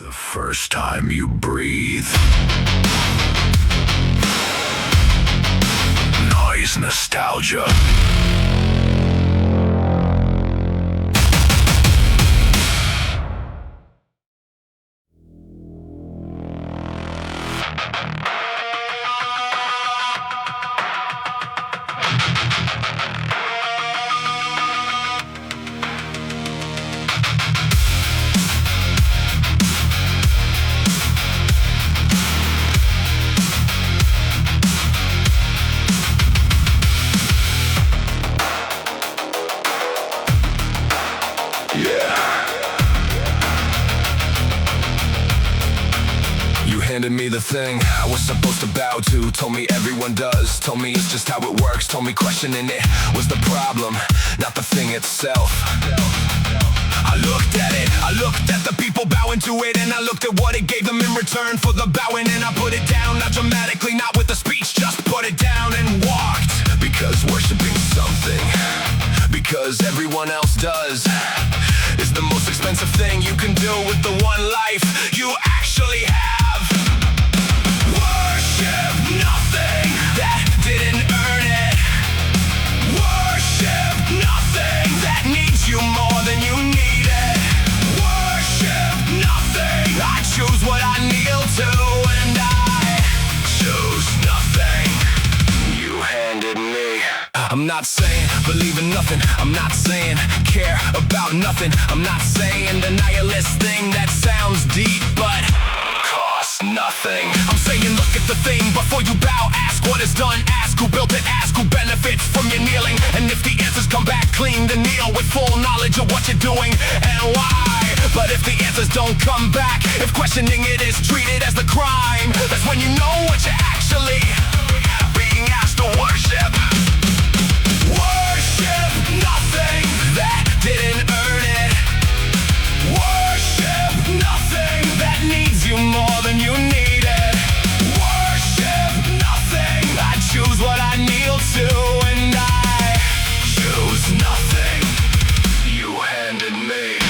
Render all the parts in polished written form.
The first time you breathe. Noise nostalgia. Handed me the thing I was supposed to bow to. Told me everyone does. Told me it's just how it works. Told me questioning it was the problem, not the thing itself. I looked at it, I looked at the people bowing to it, and I looked at what it gave them in return for the bowing, and I put it down, not dramatically, not with a speech, just put it down and walked. Because worshiping something, because everyone else does, is the most expensive thing you can do with the one life you actually have. Worship nothing that didn't earn it. Worship nothing that needs you more than you need it. Worship nothing. I choose what I kneel to, and I choose nothing you handed me. I'm not saying believe in nothing. I'm not saying care about nothing. I'm not saying the nihilist thing that sounds deep, but costs nothing. I'm saying look at the thing before you bow. Ask what is done. Ask who built it. Ask who benefits from your kneeling. And if the answers come back clean, then kneel with full knowledge of what you're doing and why. But if the answers don't come back, if questioning it is treated as the crime, that's when you know what you're actually being asked to worship. Worship nothing that didn't earn it. Worship nothing that needs you more than you need it. Worship nothing. I choose what I kneel to, and I choose nothing you handed me.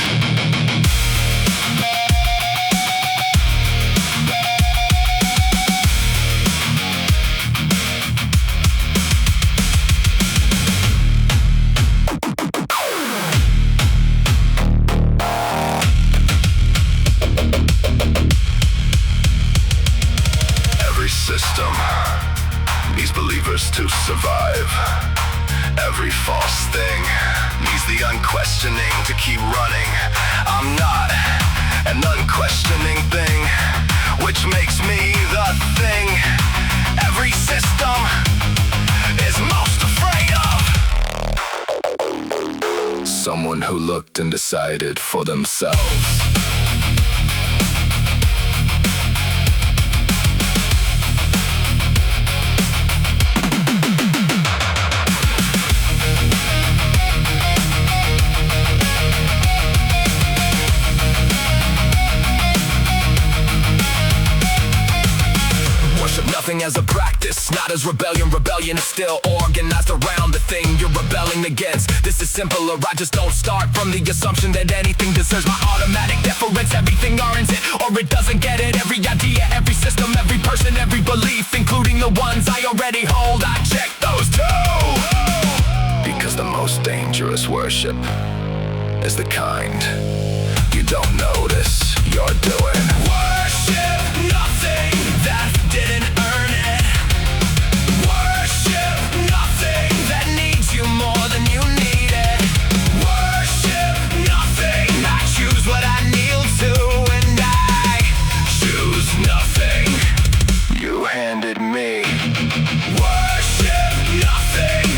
System needs believers to survive. Every false thing needs the unquestioning to keep running. I'm not an unquestioning thing, which makes me the thing every system is most afraid of. Someone who looked and decided for themselves. Nothing as a practice, not as rebellion. Rebellion is still organized around the thing you're rebelling against. This is simpler, I just don't start from the assumption that anything deserves my automatic deference. Everything earns it, or it doesn't get it. Every idea, every system, every person, every belief, including the ones I already hold, I check those too. Because the most dangerous worship is the kind you don't notice you're doing. Worship nothing that didn't earn it. Worship nothing that needs you more than you need it. Worship nothing. I choose what I kneel to, and I choose nothing you handed me. Worship nothing.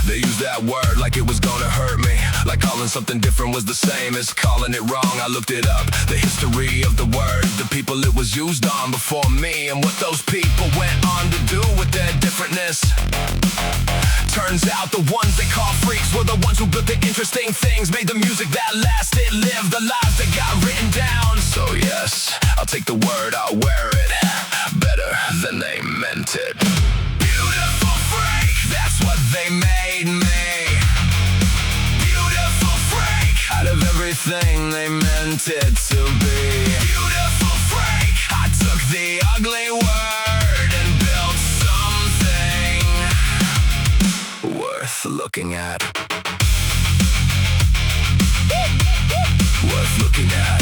They use that word like it was gonna hurt me, like calling something different was the same as calling it wrong. I looked it up, the history of the word, the people it was used on before me, and what those people went on to do with their differentness. Turns out the ones they call freaks were the ones who built the interesting things, made the music that lasted, lived the lives that got written down. So yes, I'll take the word, I'll wear it better than they meant it. Beautiful freak, that's what they made me. Beautiful freak, out of everything they meant it to be. Beautiful freak, I took the ugly word and built something worth looking at. Worth looking at.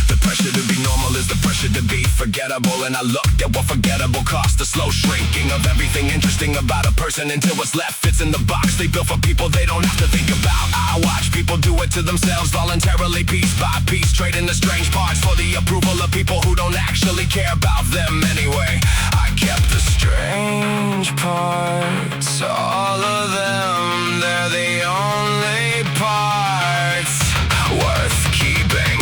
The pressure to be normal is the pressure to be forgettable, and I looked at what forgettable cost, the slow shrinking of everything interesting about a person until what's left fits in the box they built for people they don't have to think about. I watch people do it to themselves voluntarily, piece by piece, trading the strange parts for the approval of people who don't actually care about them anyway. I kept the strange parts, all of them, they're the only parts worth keeping.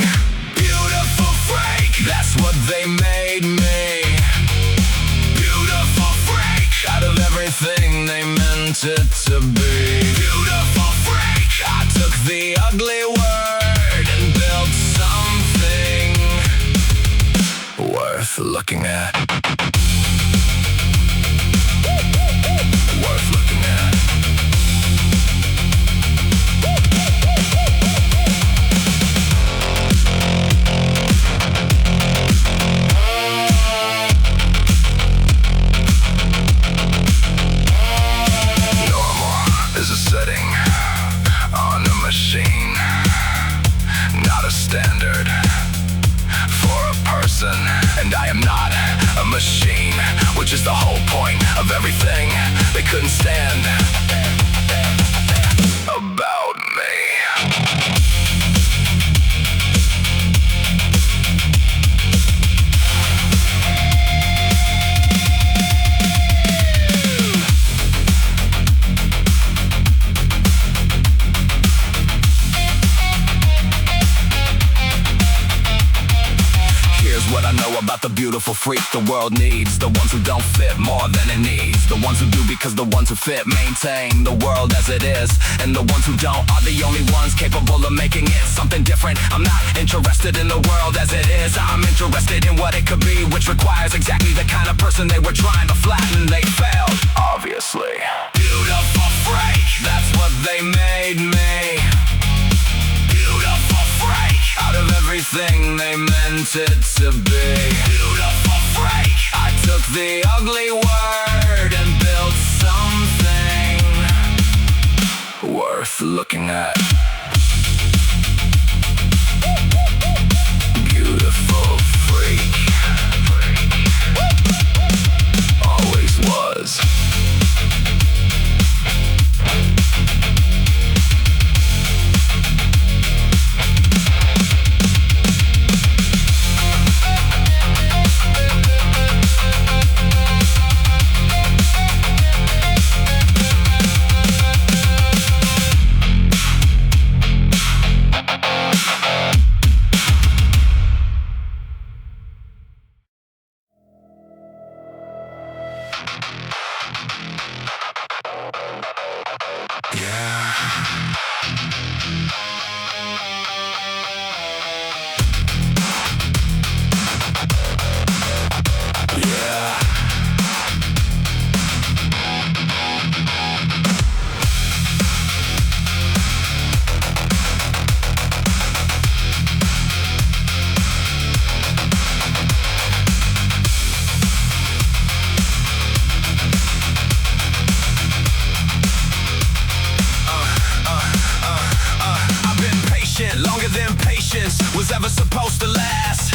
Beautiful freak, that's what they made me. Beautiful freak, out of everything they meant it to be. Beautiful freak, I took the ugly word and built something worth looking at. Worth looking at. Setting on a machine, not a standard for a person. And I am not a machine, which is the whole point of everything they couldn't stand about me. What I know about the beautiful freak the world needs, the ones who don't fit more than it needs, the ones who do because the ones who fit maintain the world as it is, and the ones who don't are the only ones capable of making it something different. I'm not interested in the world as it is, I'm interested in what it could be, which requires exactly the kind of person they were trying to flatten. They failed, obviously. Beautiful freak, that's what they made me. Beautiful freak, out of everything they meant it to be. Beautiful freak, I took the ugly word and built something worth looking at. Beautiful freak, always was. Was ever supposed to last?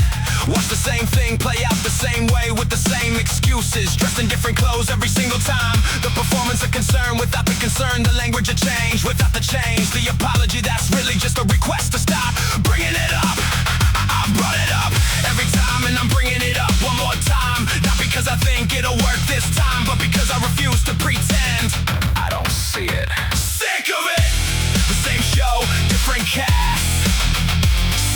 Watch the same thing play out the same way with the same excuses, dressed in different clothes every single time. The performance of concern without the concern, the language language a change without the change. The apology, that's really just a request to stop bringing it up. I brought it up every time and I'm bringing it up one more time. Not because I think it'll work this time, but because I refuse to pretend I don't see it. Sick of it, the same show, different cast.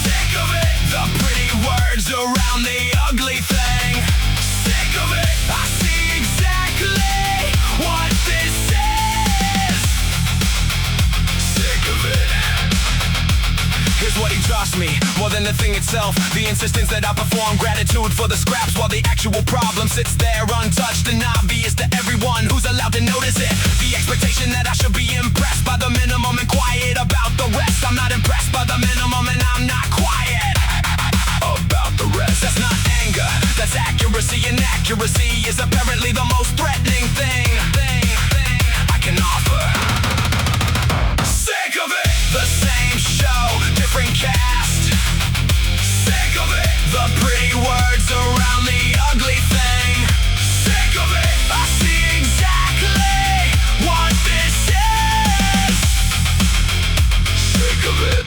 Sick of it, the pretty words around the ugly thing. Sick of it, I see exactly what this is. Sick of it. Here's what he draws me, more than the thing itself. The insistence that I perform, gratitude for the scraps, while the actual problem sits there untouched and obvious to everyone who's allowed to notice it. The expectation that I should be impressed by the minimum and quiet about the rest. I'm not impressed by the minimum and I'm not quiet about the rest. That's not anger, that's accuracy, and accuracy is apparently the most threatening thing I can offer. Sick of it, the same show, different cast. Sick of it, the pretty words around the ugly thing. Sick of it, I see exactly what this is. Sick of it.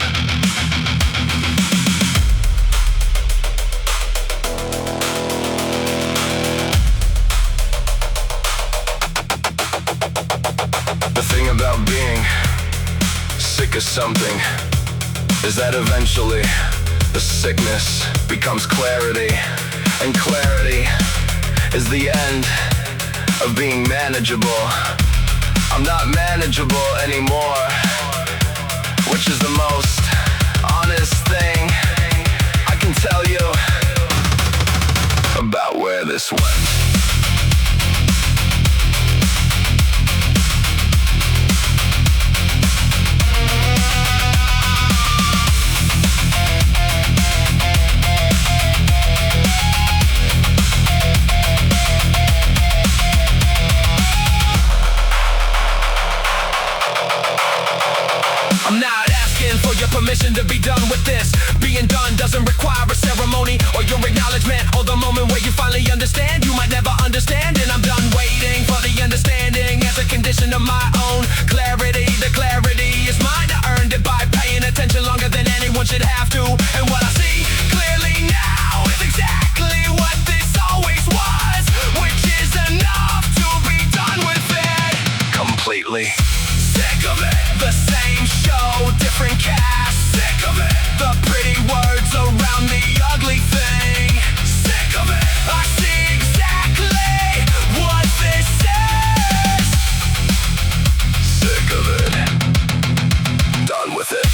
The thing about being sick of something is that eventually the sickness becomes clarity, and clarity is the end of being manageable. I'm not manageable anymore, which is the most honest thing I can tell you about where this went. I'm not asking for your permission to be done with this. Being done doesn't require a ceremony or your acknowledgement or the moment where you finally understand. You might never understand, and I'm done waiting for the understanding as a condition of my own clarity. The clarity is mine, I earned it by paying attention longer than anyone should have to. And what I see clearly now is exactly what this always was, which is enough to be done with it completely. Sick of it, the same show, different cast. Sick of it, the pretty words around the ugly thing. Sick of it, I see exactly what this is. Sick of it, done with it.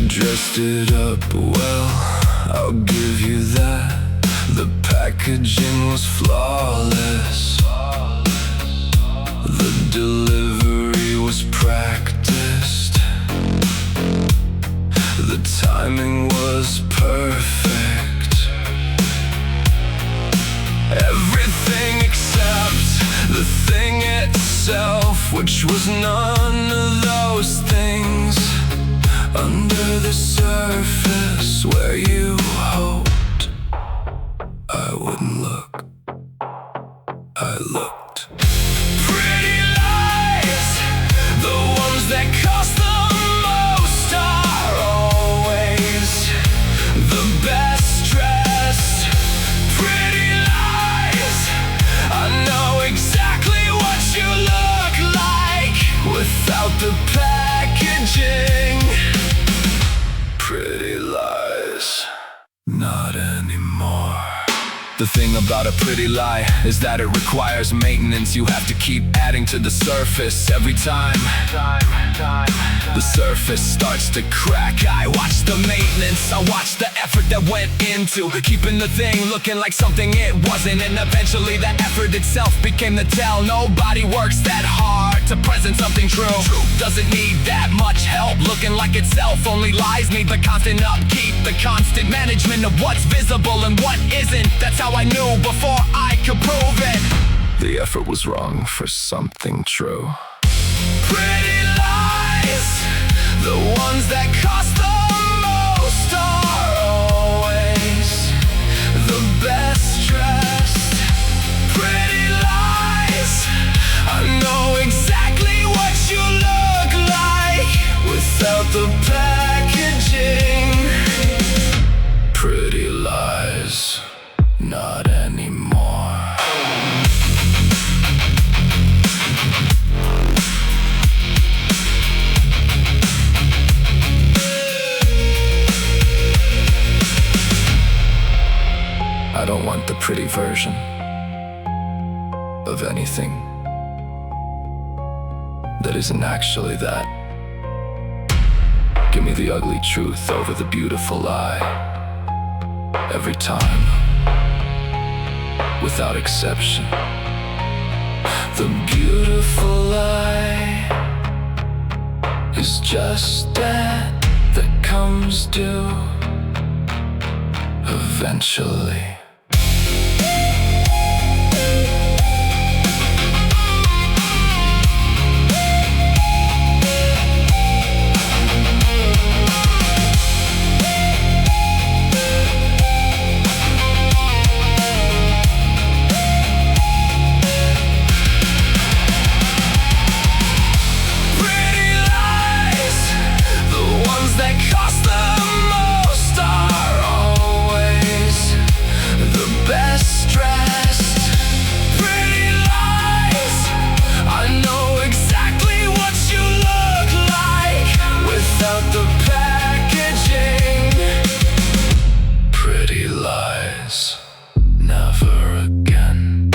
Dressed it up well, I'll give you that. The packaging was flawless, the delivery was practiced, the timing was perfect. Everything except the thing itself, which was none of those things. Under the surface where you hoped I wouldn't look, I looked. Pretty lies, the ones that cost the most are always the best dressed. Pretty lies, I know exactly what you look like without the packaging. The thing about a pretty lie is that it requires maintenance. You have to keep adding to the surface every time the surface starts to crack. I watch the maintenance, I watch the effort that went into keeping the thing looking like something it wasn't. And eventually that effort itself became the tell. Nobody works that hard to present something true. Truth doesn't need that much help looking like itself. Only lies need the constant upkeep, the constant management of what's visible and what isn't. That's how I knew before I could prove it. The effort was wrong for something true. Pretty lies, the ones that cost the most, are always the best dressed. Pretty lies, I know exactly what you look like without the packaging. Pretty lies, not anymore. I don't want the pretty version of anything that isn't actually that. Give me the ugly truth over the beautiful lie. Every time, without exception. The beautiful lie is just that comes due eventually. Never again.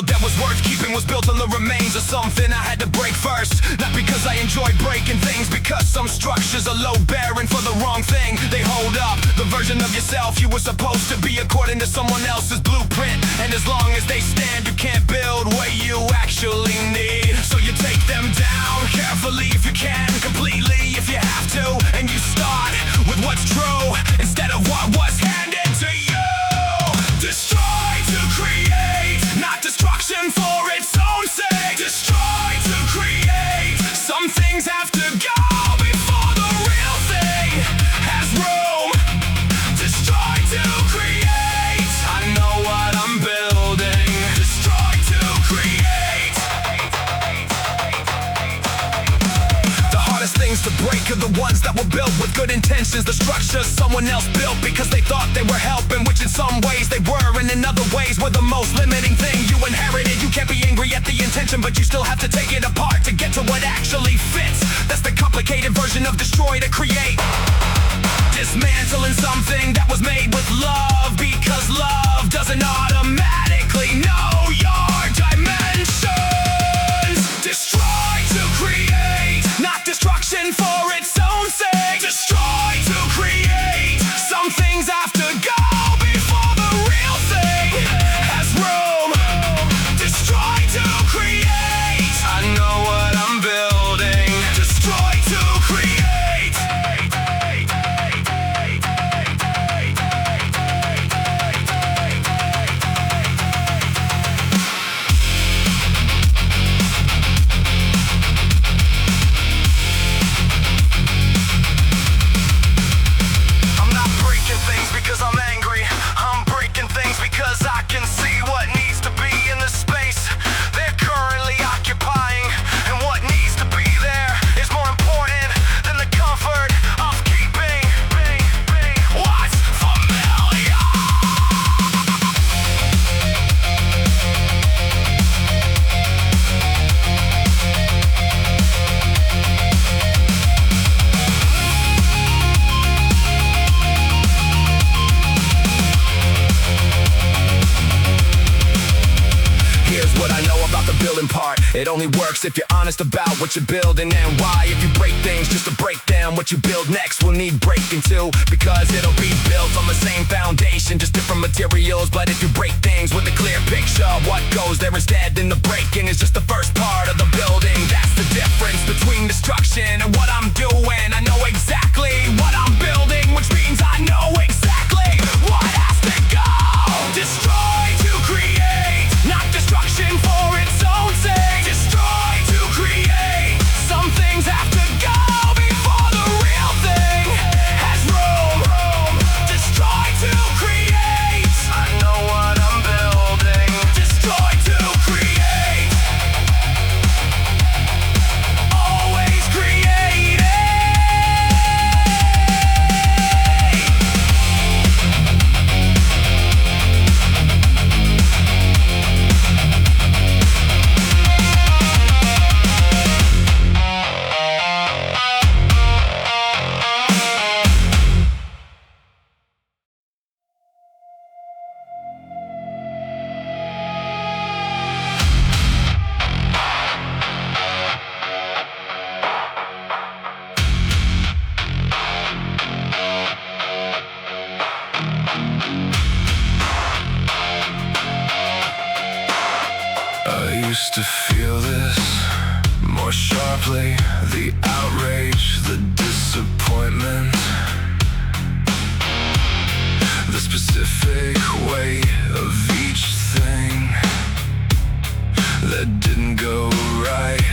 That was worth keeping was built on the remains of something I had to break first. Not because I enjoy breaking things, because some structures are low bearing for the wrong thing. They hold up the version of yourself you were supposed to be according to someone else's blueprint. And as long as they stand, you can't build what you actually need. So you take them down carefully if you can, completely if you have to. And you start with what's true instead of what was handed to you. Destroy to create, not destruction for its own sake. Destroy to create, some things have to go before the real thing has room. Destroy to create, I know what I'm building. Destroy to create. The hardest things to break are the ones that were built with good intentions. The structures someone else built because they thought they were helping, which in some ways they were, and in other ways were the most limiting thing you inherited. You can't be angry at the intention, but you still have to take it apart to get to what actually fits. That's the complicated version of destroy to create. Dismantling something that was made with love, because love doesn't automatically know your dimensions. Destroy to create, not destruction for its own sake. only works if you're honest about what you're building and why. If you break things just to break down what you build next will need breaking too, because it'll be built on the same foundation, just different materials. But if you break things with a clear picture of what goes there instead, then the breaking is just the first part of the building. That's the difference between destruction and what I'm doing. I know exactly what I'm building, which means I know exactly what has to go. Destroy to create, not destruction for its own sake. Destroy to create, some things have to go before the real thing has room. Destroy to create, I know what I'm building. Destroy to create, always creating. I used to feel this more sharply, the outrage, the disappointment, the specific weight of each thing that didn't go right.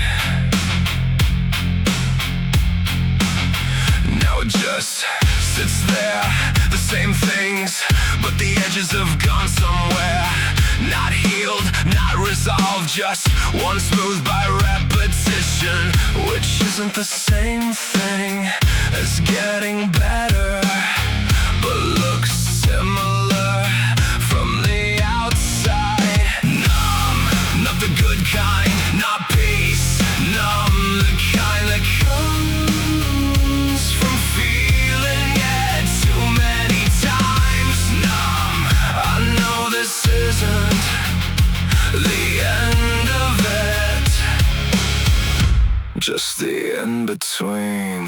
Now it just sits there, the same things, but the edges have gone somewhere. Not healed, not resolved, just one smooth by repetition, which isn't the same thing as getting better, but looks similar from the outside. Numb, not the good kind, not peace. Numb, the kind that comes from feeling it too many times. Numb, I know this isn't the end of it, just the in-between.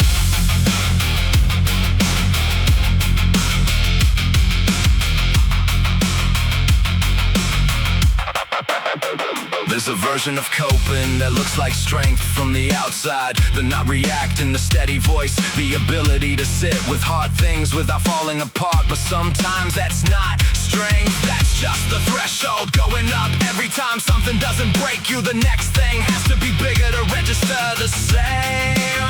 There's a version of coping that looks like strength from the outside, the not reacting, the steady voice, the ability to sit with hard things without falling apart. But sometimes that's not strength, that's just the threshold going up. Every time something doesn't break you, the next thing has to be bigger to register the same.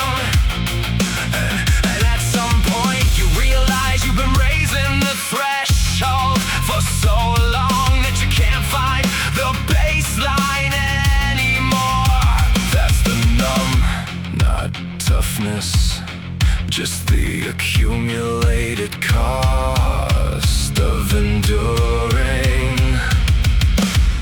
And at some point you realize you've been raising the threshold for so long that you can't find the baseline anymore. That's the numb, not toughness, just the accumulated cost of enduring.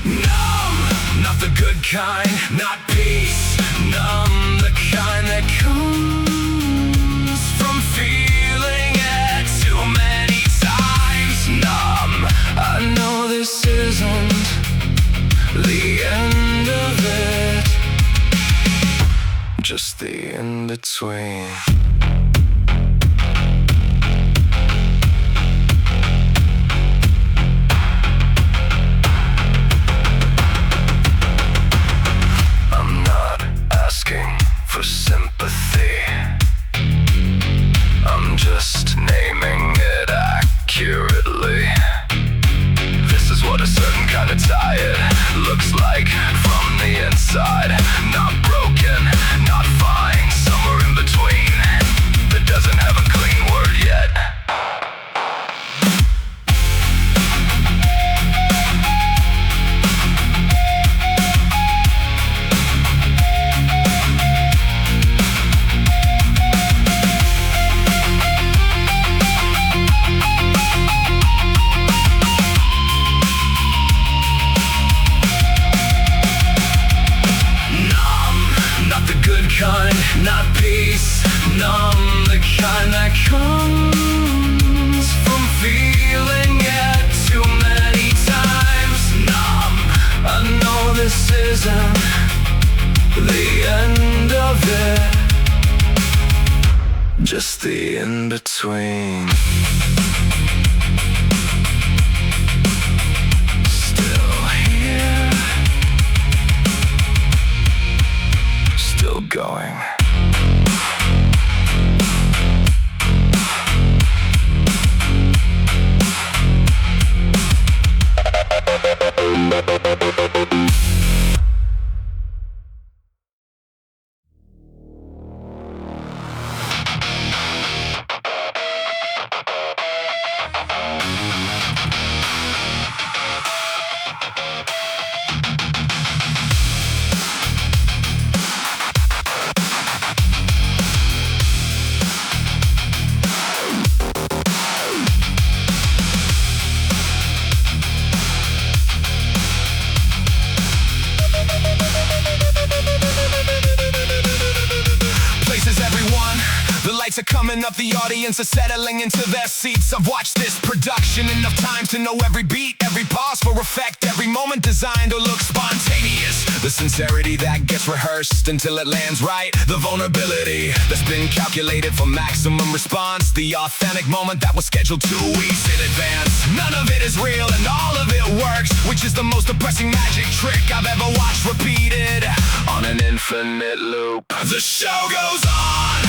Numb, not the good kind, not peace. Numb, the kind that comes from feeling it too many times. Numb, I know this isn't the end of it, just the in-between. I'm not asking for sympathy, I'm just naming it accurately. This is what a certain kind of tired looks like from the inside. Not broken, not fine, somewhere in between, that doesn't have a clean word yet. Kind, not peace. Numb, the kind that comes from feeling it too many times. Numb, I know this isn't just the in-between. Still here, still going. Are coming up, the audience are settling into their seats. I've watched this production enough times to know every beat, every pause for effect, every moment designed to look spontaneous. The sincerity that gets rehearsed until it lands right. The vulnerability that's been calculated for maximum response. The authentic moment that was scheduled 2 weeks in advance. None of it is real and all of it works, which is the most depressing magic trick I've ever watched repeated on an infinite loop. The show goes on.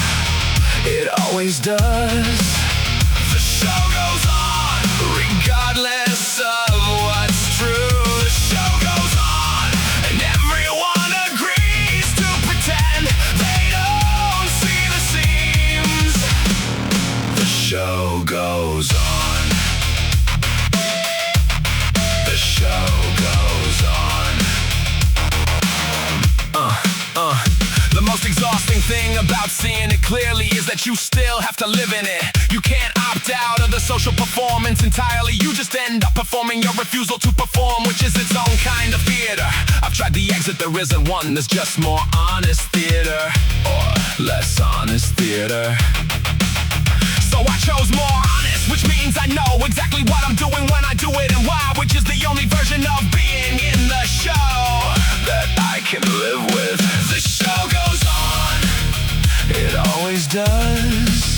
It always does. The show goes on, regardless of what's true. The show goes on, and everyone agrees to pretend they don't see the seams. The show goes on. The show goes on. The most exhausting thing about seeing it clearly is that you still have to live in it. You can't opt out of the social performance entirely. You just end up performing your refusal to perform, which is its own kind of theater. I've tried the exit, there isn't one. There's just more honest theater, or less honest theater. So I chose more honest, which means I know exactly what I'm doing when I do it and why, which is the only version of being in the show that I can live with. The show goes on. It always does.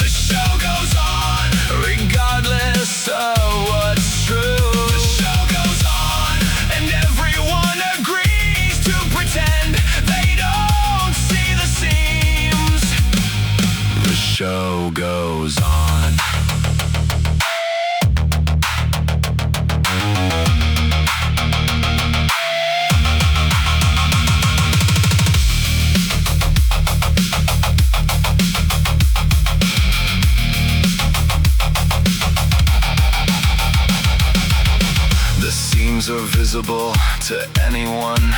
The show goes on, regardless of what's true. The show goes on, and everyone agrees to pretend they don't see the seams. The show goes on. Are visible to anyone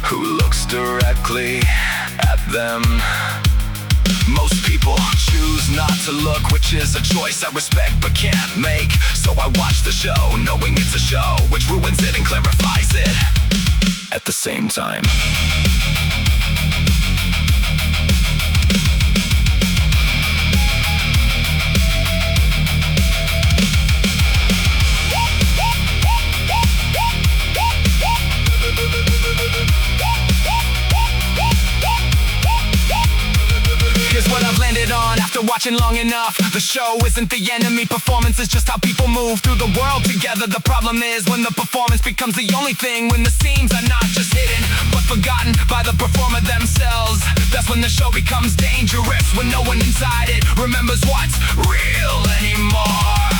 who looks directly at them. Most people choose not to look, which is a choice I respect but can't make. So I watch the show, knowing it's a show, which ruins it and clarifies it at the same time. Here's what I've landed on after watching long enough. The show isn't the enemy, performance is just how people move through the world together. The problem is when the performance becomes the only thing, when the seams are not just hidden but forgotten by the performer themselves. That's when the show becomes dangerous, when no one inside it remembers what's real anymore.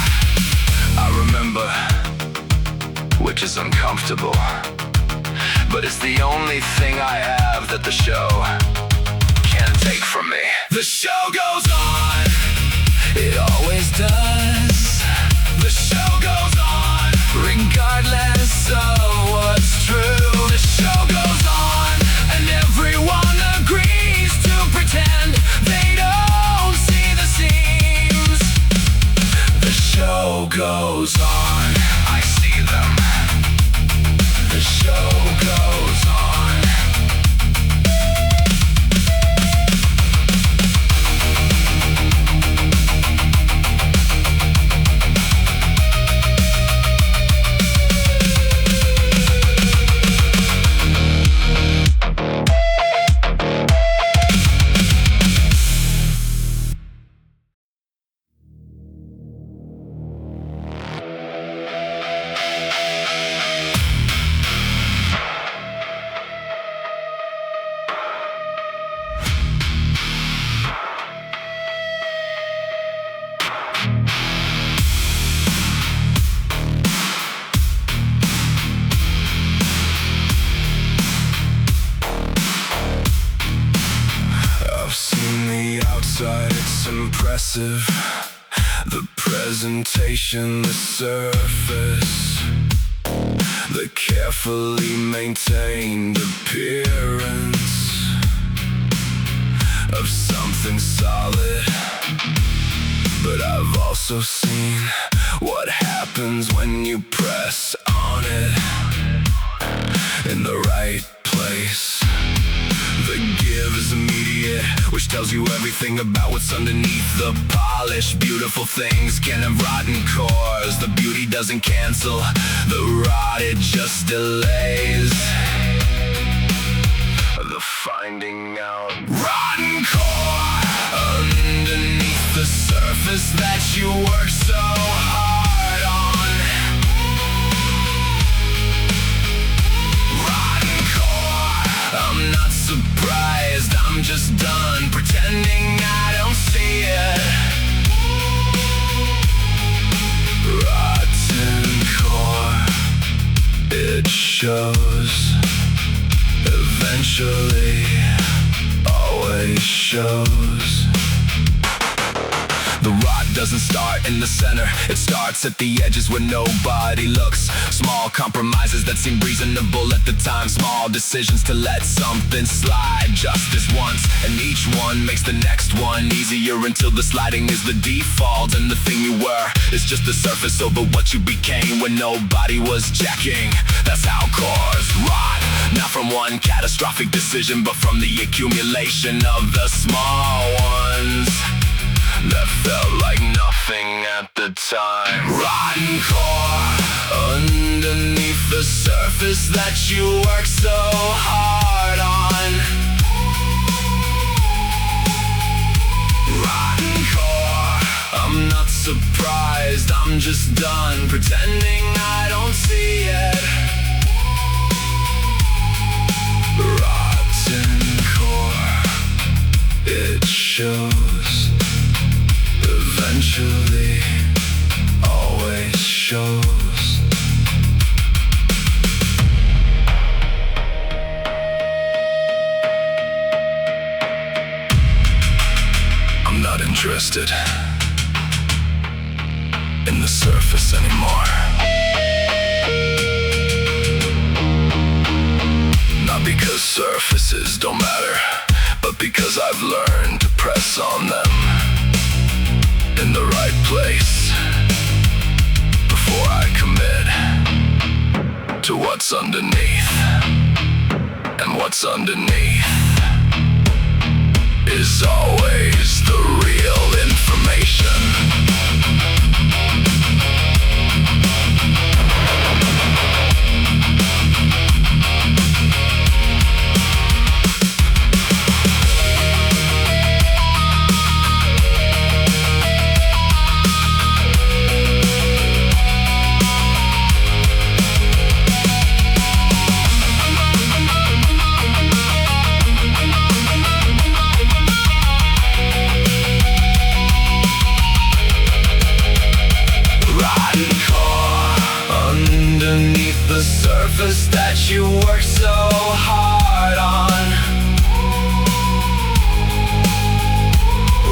I remember, which is uncomfortable, but it's the only thing I have that the show can't take from me. The show goes on. It always does. The show goes on, regardless of what's true. The show goes on, and everyone agrees to pretend they don't see the seams. The show goes on. I see them. The show goes on. impressive. The presentation, the surface, the carefully maintained appearance of something solid. But I've also seen what happens when you press on it in the right place. The give is immediate, which tells you everything about what's underneath the polish. Beautiful things can have rotten cores. The beauty doesn't cancel the rot, it just delays the finding out. Rotten core underneath the surface that you work so hard on. Rotten core, I'm not surprised, I'm just done pretending I don't see it. Rotten core, it shows. Eventually, always shows. The rot doesn't start in the center, it starts at the edges where nobody looks. Small compromises that seem reasonable at the time. Small decisions to let something slide just this once, and each one makes the next one easier until the sliding is the default. And the thing you were is just the surface over what you became when nobody was checking. That's how cores rot. Not from one catastrophic decision, but from the accumulation of the small ones that felt like nothing at the time. Rotten core underneath the surface that you work so hard on. Rotten core, I'm not surprised, I'm just done pretending I don't see it. Rotten core, it shows. Eventually, always shows. I'm not interested in the surface anymore. Not because surfaces don't matter, but because I've learned to press on them in the right place before I commit to what's underneath. And what's underneath is always the real information. Underneath the surface that you work so hard on.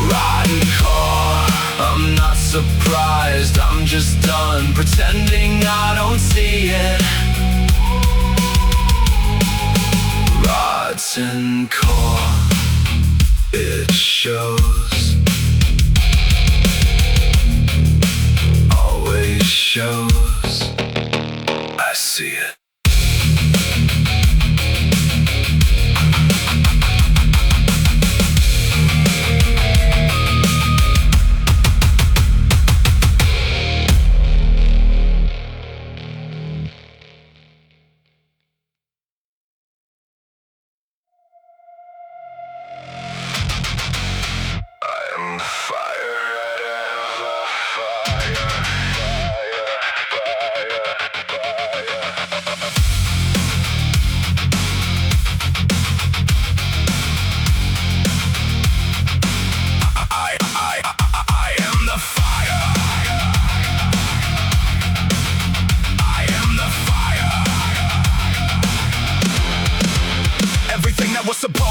Rotten core, I'm not surprised, I'm just done pretending I don't see it. Rotten core, it shows. Always shows. I see it. I'm fire, fire, fire, fire, fire.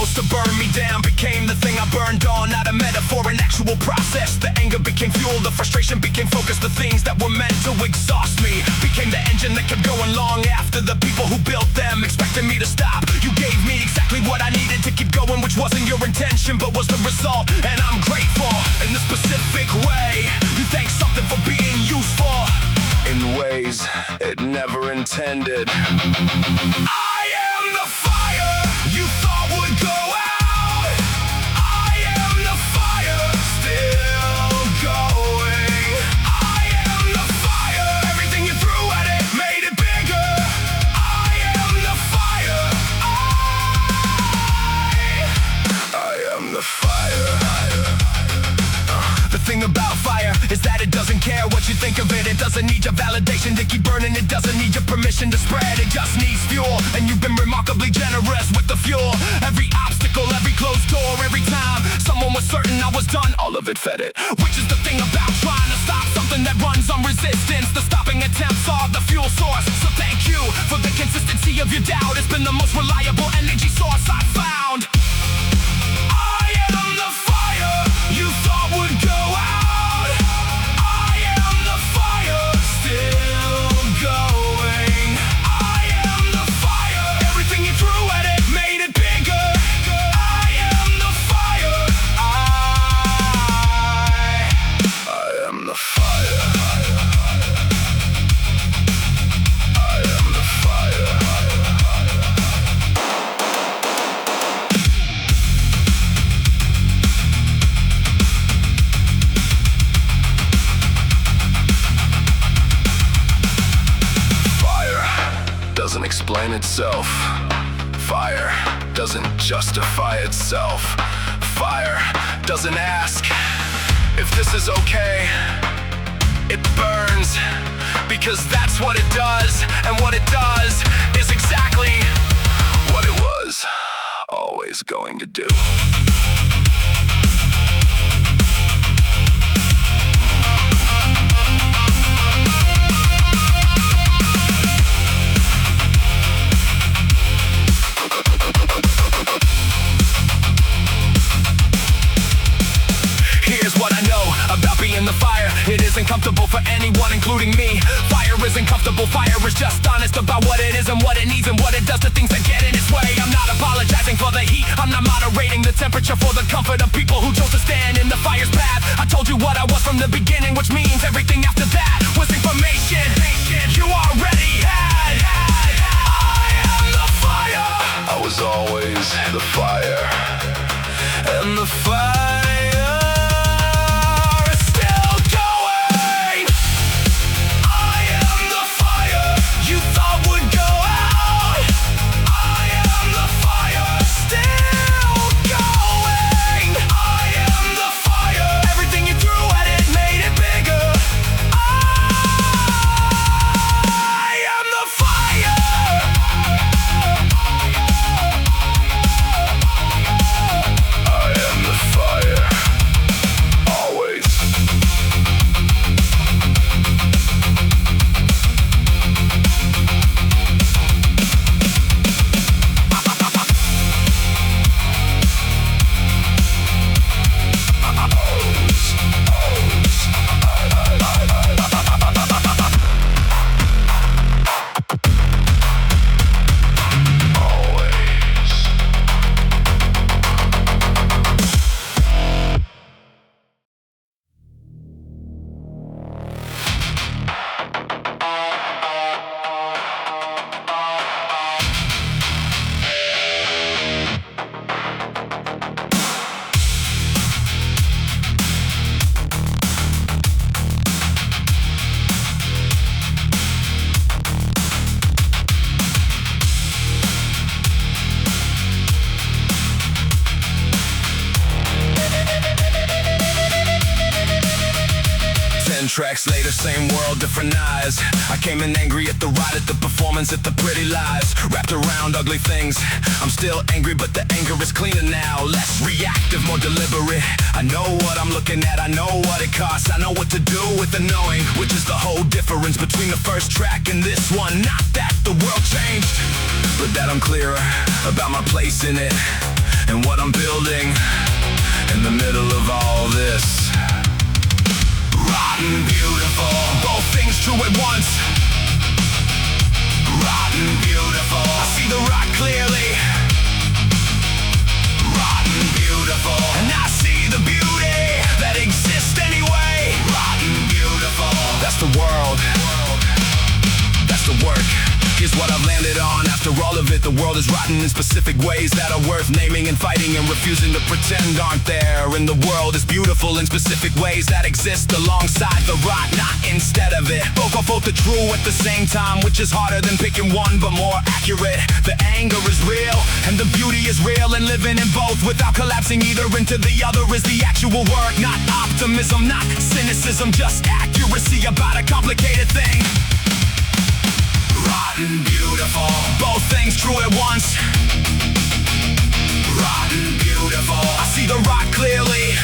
supposed to burn me down became the thing I burned on. Not a metaphor, an actual process. The anger became fuel, the frustration became focus. The things that were meant to exhaust me became the engine that kept going long after the people who built them expected me to stop. You gave me exactly what I needed to keep going, which wasn't your intention but was the result, and I'm grateful. In the specific way, you thank something for being useful in ways it never intended. I am the fire you thought would go out. I am the fire still going. I am the fire, everything you threw at it made it bigger. I am the fire. I am the fire. The thing about fire is that it doesn't care what you think of it. It doesn't need your validation to keep burning. It doesn't need your permission to spread. It just needs fuel, and you've been remarkably generous with the fuel. Every obstacle, every closed door, every time someone was certain I was done, all of it fed it. Which is the thing about trying to stop something that runs on resistance. The stopping attempts are the fuel source. So thank you for the consistency of your doubt. It's been the most reliable energy source I've found. I am the fire you thought would go out. I am the fire still going. I am the fire, everything you threw at it made it bigger. I am the fire. I am the fire. I am the fire. Doesn't explain itself. Fire doesn't justify itself. Fire doesn't ask if this is okay. It burns because that's what it does, and what it does is exactly what it was always going to do. What I know about being the fire, it isn't comfortable for anyone, including me. Fire isn't comfortable, fire is just honest about what it is and what it needs and what it does to things that get in its way. I'm not apologizing for the heat, I'm not moderating the temperature for the comfort of people who chose to stand in the fire's path. I told you what I was from the beginning, which means everything after that was information you already had. I am the fire. I was always the fire, and the fire Tracks later, same world, different eyes. I came in angry at the ride, at the performance, at the pretty lies. Wrapped around ugly things. I'm still angry, but the anger is cleaner now. Less reactive, more deliberate. I know what I'm looking at, I know what it costs. I know what to do with the knowing, which is the whole difference between the first track and this one. Not that the world changed, but that I'm clearer about my place in it. and what I'm building in the middle of all this. Rotten beautiful, Both things true at once. rotten beautiful, I see the rot clearly, rotten beautiful, and I see the beauty that exists anyway. rotten beautiful. That's the world. That's the work. Here's what I've landed on. After all of it, the world is rotten in specific ways that are worth naming and fighting and refusing to pretend aren't there. And the world is beautiful in specific ways that exist alongside the rot, not instead of it. Both are both the true at the same time, which is harder than picking one but more accurate. The anger is real and the beauty is real, and living in both without collapsing either into the other is the actual work. Not optimism, not cynicism, just accuracy about a complicated thing. Rotten beautiful, Both things true at once. rotten beautiful, I see the rot clearly,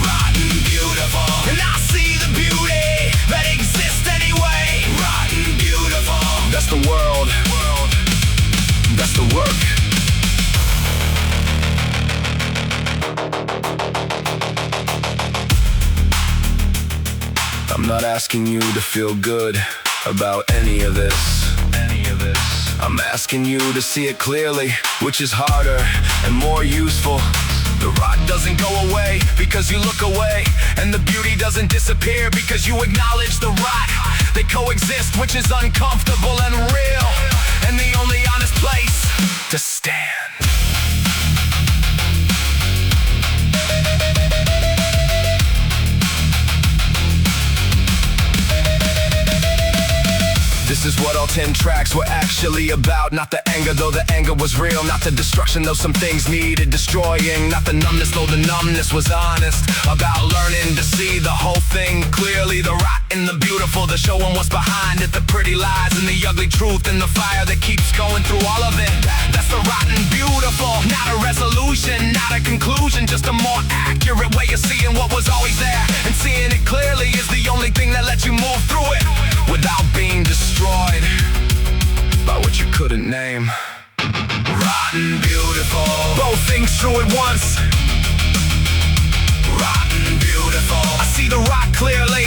rotten beautiful, and I see the beauty that exists anyway. rotten beautiful. That's the world. That's the work. I'm not asking you to feel good about any of this. I'm asking you to see it clearly, which is harder and more useful. The rot doesn't go away because you look away, and the beauty doesn't disappear because you acknowledge the rot. They coexist, which is uncomfortable and real, and the only honest place to stand. This is what all 10 tracks were actually about. Not the anger, though the anger was real. Not the destruction, though some things needed destroying. Not the numbness, though the numbness was honest. About learning to see the whole thing clearly. The rot and the beautiful, the showing what's behind it. The pretty lies and the ugly truth, and the fire that keeps going through all of it. That's the rotten beautiful. Not a resolution, not a conclusion, just a more accurate way of seeing what was always there. And seeing it clearly is the only thing that lets you move through it without being destroyed by what you couldn't name. Rotten beautiful, Both things true at once. rotten beautiful, I see the rot clearly,